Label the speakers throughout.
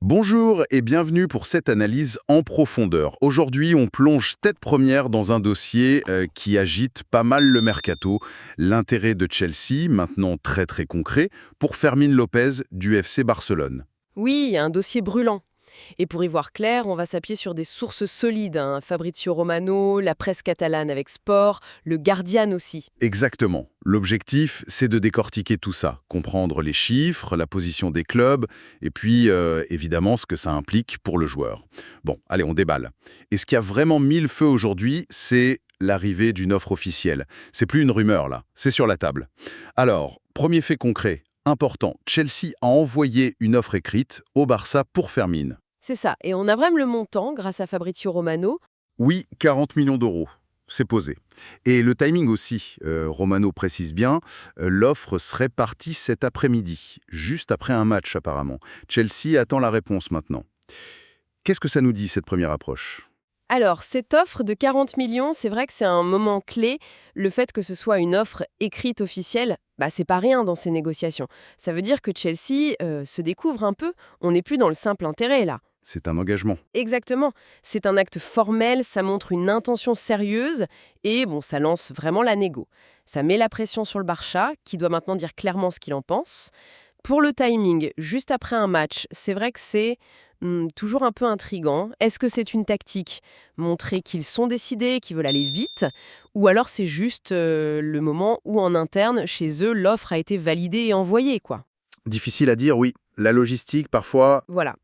Speaker 1: Bonjour et bienvenue pour cette analyse en profondeur. Aujourd'hui, on plonge tête première dans un dossier qui agite pas mal le mercato, l'intérêt de Chelsea, maintenant très concret, pour Fermín López du FC Barcelone.
Speaker 2: Oui, un dossier brûlant. Et pour y voir clair, on va s'appuyer sur des sources solides, hein. Fabrizio Romano, la presse catalane avec Sport, le Guardian aussi.
Speaker 1: Exactement. L'objectif, c'est de décortiquer tout ça, comprendre les chiffres, la position des clubs, et puis évidemment ce que ça implique pour le joueur. Bon, allez, on déballe. Et ce qui a vraiment mis le feu aujourd'hui, c'est l'arrivée d'une offre officielle. C'est plus une rumeur là, c'est sur la table. Alors, premier fait concret, important, Chelsea a envoyé une offre écrite au Barça pour Fermín.
Speaker 2: C'est ça. Et on a vraiment le montant grâce à Fabrizio Romano.
Speaker 1: Oui, 40 millions d'euros. C'est posé. Et le timing aussi, Romano précise bien, l'offre serait partie cet après-midi, juste après un match apparemment. Chelsea attend la réponse maintenant. Qu'est-ce que ça nous dit, cette première approche?
Speaker 2: Alors, cette offre de 40 millions, c'est vrai que c'est un moment clé. Le fait que ce soit une offre écrite officielle, c'est pas rien dans ces négociations. Ça veut dire que Chelsea se découvre un peu. On n'est plus dans le simple intérêt, là.
Speaker 1: C'est un engagement.
Speaker 2: Exactement. C'est un acte formel, ça montre une intention sérieuse et ça lance vraiment la négo. Ça met la pression sur le Barça, qui doit maintenant dire clairement ce qu'il en pense. Pour le timing, juste après un match, c'est vrai que c'est toujours un peu intriguant. Est-ce que c'est une tactique? Montrer qu'ils sont décidés, qu'ils veulent aller vite? Ou alors c'est juste le moment où en interne, chez eux, l'offre a été validée et envoyée, quoi.
Speaker 1: Difficile à dire, oui. La logistique, parfois.
Speaker 2: Voilà.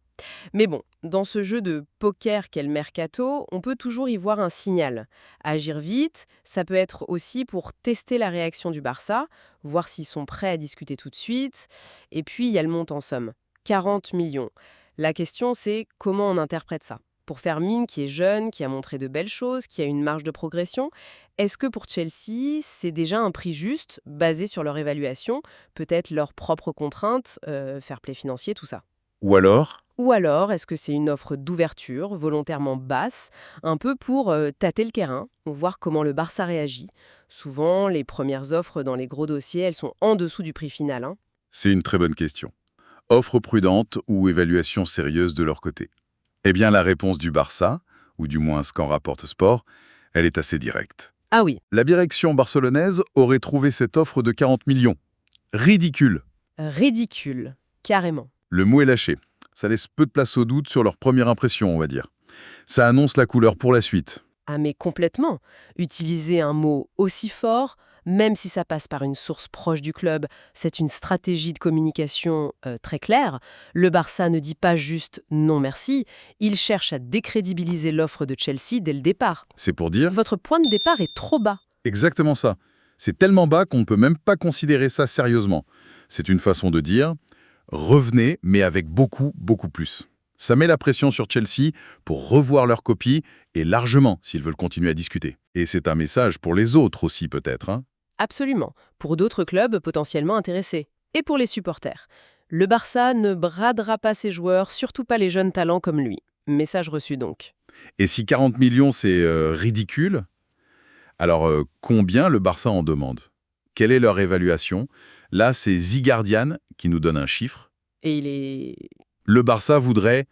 Speaker 2: Mais bon, dans ce jeu de poker qu'est le mercato, on peut toujours y voir un signal. Agir vite, ça peut être aussi pour tester la réaction du Barça, voir s'ils sont prêts à discuter tout de suite. Et puis, il y a le montant en somme, 40 millions. La question, c'est comment on interprète ça. Pour Fermín, qui est jeune, qui a montré de belles choses, qui a une marge de progression, est-ce que pour Chelsea, c'est déjà un prix juste, basé sur leur évaluation, peut-être leurs propres contraintes, fair play financier, tout ça?
Speaker 1: Ou alors?
Speaker 2: Ou alors, est-ce que c'est une offre d'ouverture, volontairement basse, un peu pour tâter le terrain, voir comment le Barça réagit? Souvent, les premières offres dans les gros dossiers, elles sont en dessous du prix final, hein.
Speaker 1: C'est une très bonne question. Offre prudente ou évaluation sérieuse de leur côté? Eh bien, la réponse du Barça, ou du moins ce qu'en rapporte Sport, elle est assez directe.
Speaker 2: Ah oui,
Speaker 1: La direction barcelonaise aurait trouvé cette offre de 40 millions. Ridicule.
Speaker 2: ridicule, carrément.
Speaker 1: Le mot est lâché. Ça laisse peu de place au doute sur leur première impression, on va dire. Ça annonce la couleur pour la suite.
Speaker 2: Ah mais complètement. Utiliser un mot aussi fort, même si ça passe par une source proche du club, c'est une stratégie de communication très claire. Le Barça ne dit pas juste non merci, il cherche à décrédibiliser l'offre de Chelsea dès le départ.
Speaker 1: C'est pour dire
Speaker 2: Votre point de départ est trop bas.
Speaker 1: exactement ça. C'est tellement bas qu'on ne peut même pas considérer ça sérieusement. C'est une façon de dire revenez, mais avec beaucoup plus. Ça met la pression sur Chelsea pour revoir leur copie, et largement, s'ils veulent continuer à discuter. Et c'est un message pour les autres aussi, peut-être, hein.
Speaker 2: Absolument. Pour d'autres clubs potentiellement intéressés. Et pour les supporters. Le Barça ne bradera pas ses joueurs, surtout pas les jeunes talents comme lui. Message reçu donc.
Speaker 1: Et si 40 millions, c'est ridicule, alors combien le Barça en demande? Quelle est leur évaluation? Là, c'est The Guardian qui nous donne un chiffre.
Speaker 2: Et il est
Speaker 1: Le Barça voudrait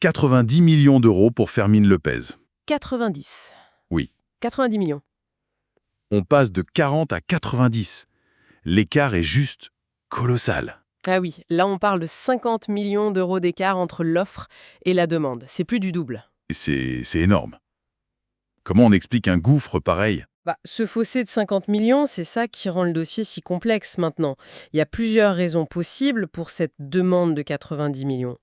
Speaker 1: 90 millions d'euros pour Fermín López.
Speaker 2: 90.
Speaker 1: Oui.
Speaker 2: 90 millions.
Speaker 1: On passe de 40 à 90. L'écart est juste colossal.
Speaker 2: Ah oui, là on parle de 50 millions d'euros d'écart entre l'offre et la demande. C'est plus du double.
Speaker 1: Et c'est énorme. Comment on explique un gouffre pareil?
Speaker 2: Ce fossé de 50 millions, c'est ça qui rend le dossier si complexe maintenant. Il y a plusieurs raisons possibles pour cette demande de 90 millions.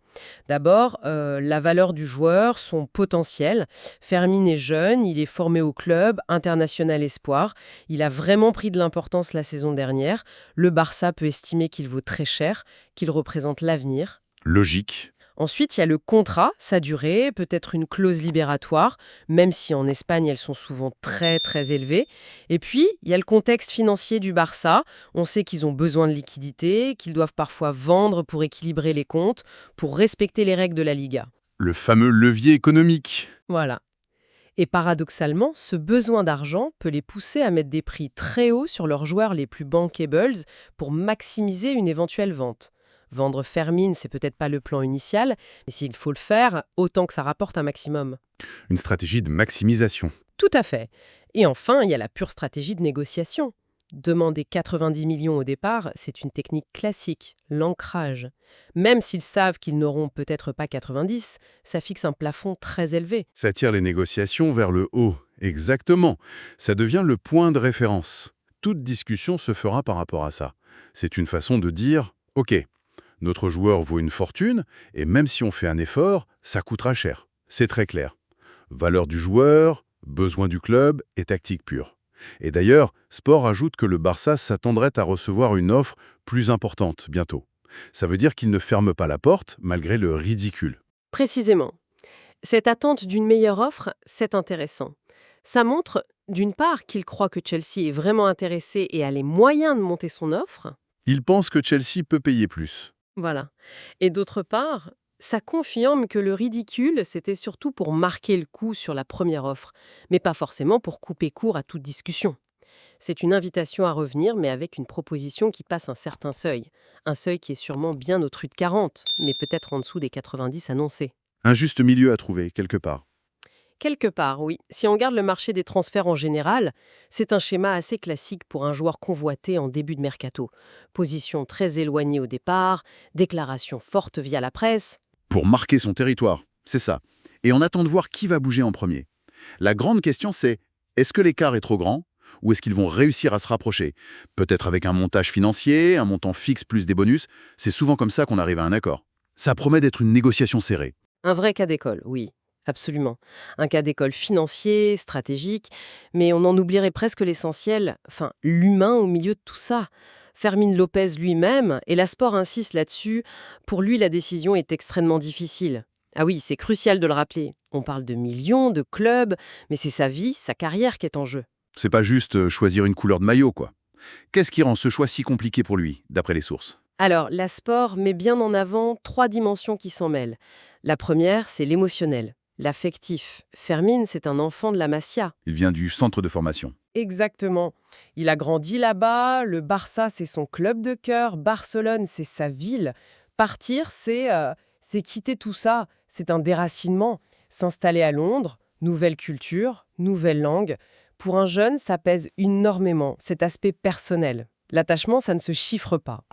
Speaker 2: D'abord, la valeur du joueur, son potentiel. Fermín est jeune, il est formé au club, international espoir. Il a vraiment pris de l'importance la saison dernière. Le Barça peut estimer qu'il vaut très cher, qu'il représente l'avenir.
Speaker 1: Logique.
Speaker 2: Ensuite, il y a le contrat, sa durée, peut-être une clause libératoire, même si en Espagne, elles sont souvent très élevées. Et puis, il y a le contexte financier du Barça. On sait qu'ils ont besoin de liquidité, qu'ils doivent parfois vendre pour équilibrer les comptes, pour respecter les règles de la Liga.
Speaker 1: Le fameux levier économique.
Speaker 2: Voilà. Et paradoxalement, ce besoin d'argent peut les pousser à mettre des prix très hauts sur leurs joueurs les plus bankables pour maximiser une éventuelle vente. Vendre Fermín, c'est peut-être pas le plan initial, mais s'il faut le faire, autant que ça rapporte un maximum.
Speaker 1: Une stratégie de maximisation.
Speaker 2: Tout à fait. Et enfin, il y a la pure stratégie de négociation. Demander 90 millions au départ, c'est une technique classique, l'ancrage. Même s'ils savent qu'ils n'auront peut-être pas 90, ça fixe un plafond très élevé.
Speaker 1: Ça tire les négociations vers le haut. Exactement. Ça devient le point de référence. Toute discussion se fera par rapport à ça. C'est une façon de dire « Ok, notre joueur vaut une fortune, et même si on fait un effort, ça coûtera cher. » C'est très clair. Valeur du joueur, besoin du club et tactique pure. Et d'ailleurs, Sport ajoute que le Barça s'attendrait à recevoir une offre plus importante bientôt. Ça veut dire qu'il ne ferme pas la porte, malgré le ridicule.
Speaker 2: Précisément. Cette attente d'une meilleure offre, c'est intéressant. Ça montre, d'une part, qu'il croit que Chelsea est vraiment intéressé et a les moyens de monter son offre.
Speaker 1: Il pense que Chelsea peut payer plus.
Speaker 2: Voilà. Et d'autre part, ça confirme que le ridicule, c'était surtout pour marquer le coup sur la première offre, mais pas forcément pour couper court à toute discussion. C'est une invitation à revenir, mais avec une proposition qui passe un certain seuil. Un seuil qui est sûrement bien au-dessus de 40, mais peut-être en dessous des 90 annoncés.
Speaker 1: Un juste milieu à trouver, quelque part.
Speaker 2: Quelque part, oui. Si on regarde le marché des transferts en général, c'est un schéma assez classique pour un joueur convoité en début de mercato. Position très éloignée au départ, déclaration forte via la presse.
Speaker 1: Pour marquer son territoire, c'est ça. Et on attend de voir qui va bouger en premier. La grande question c'est, est-ce que l'écart est trop grand ou est-ce qu'ils vont réussir à se rapprocher? Peut-être avec un montage financier, un montant fixe plus des bonus, c'est souvent comme ça qu'on arrive à un accord. Ça promet d'être une négociation serrée.
Speaker 2: Un vrai cas d'école, oui, absolument. Un cas d'école financier, stratégique, mais on en oublierait presque l'essentiel, enfin l'humain au milieu de tout ça. Fermín Lopez lui-même, et la Sport insiste là-dessus, pour lui la décision est extrêmement difficile. Ah oui, c'est crucial de le rappeler. On parle de millions, de clubs, mais c'est sa vie, sa carrière qui est en jeu.
Speaker 1: C'est pas juste choisir une couleur de maillot, quoi. Qu'est-ce qui rend ce choix si compliqué pour lui, d'après les sources?
Speaker 2: Alors, la Sport met bien en avant 3 dimensions qui s'en mêlent. La première, c'est l'émotionnel, l'affectif. Fermín, c'est un enfant de la Masia.
Speaker 1: Il vient du centre de formation.
Speaker 2: Exactement. Il a grandi là-bas, le Barça, c'est son club de cœur, Barcelone, c'est sa ville. Partir, c'est quitter tout ça, c'est un déracinement. S'installer à Londres, nouvelle culture, nouvelle langue. Pour un jeune, ça pèse énormément, cet aspect personnel. L'attachement, ça ne se chiffre pas.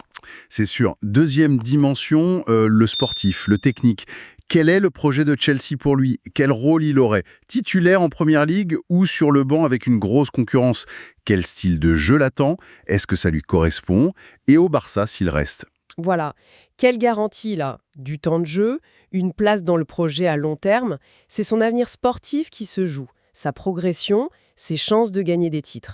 Speaker 1: C'est sûr. Deuxième dimension, le sportif, le technique. Quel est le projet de Chelsea pour lui? Quel rôle il aurait? Titulaire en première ligue ou sur le banc avec une grosse concurrence? Quel style de jeu l'attend? Est-ce que ça lui correspond? Et au Barça s'il reste?
Speaker 2: Voilà. Quelle garantie, là? Du temps de jeu, une place dans le projet à long terme, c'est son avenir sportif qui se joue, sa progression, ses chances de gagner des titres.